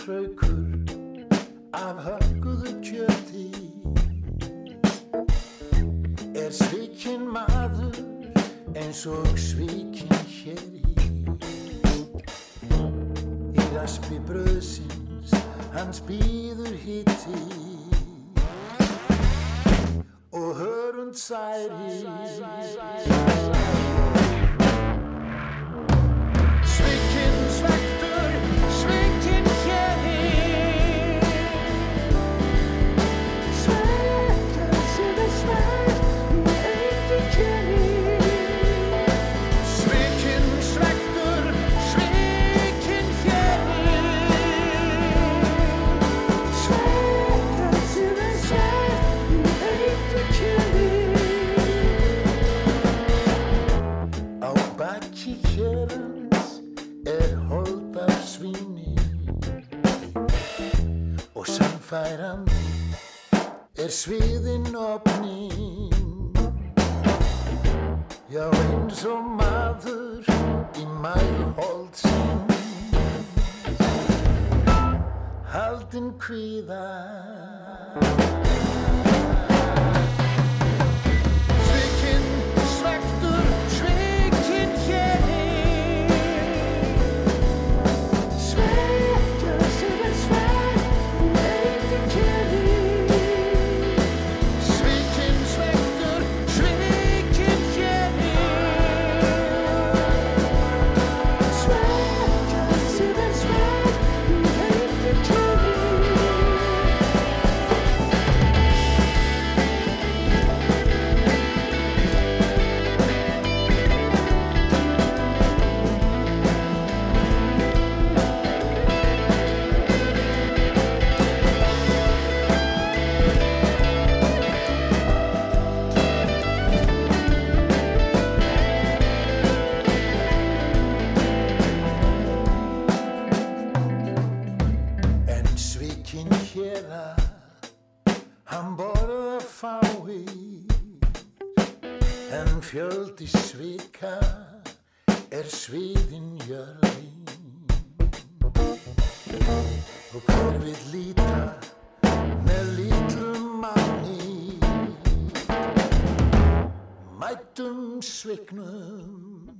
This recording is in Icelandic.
kraukur af högguðu kjöti svikinn maður eins og svikinn hér í raspi brauðsins hans bíður hiti og hörund særi svikinn svektur svikinn hér svektur sem svektur svikinn svektur svikinn hér svektur sem svektur á baki hérans hold af svíni og sannfærandi sviðin opnin já eins og maður í mæðhold sinn haldinn kvíða svikinn svektur svikinn hér svektur sem svektur heitir keri svikinn svektur svikinn hér svektur sem svektur heitir keri en svikinn héra hann borða fáir en fjöldi svika sviðin jörðin og hver vill líta með litlum manni mætum sviknum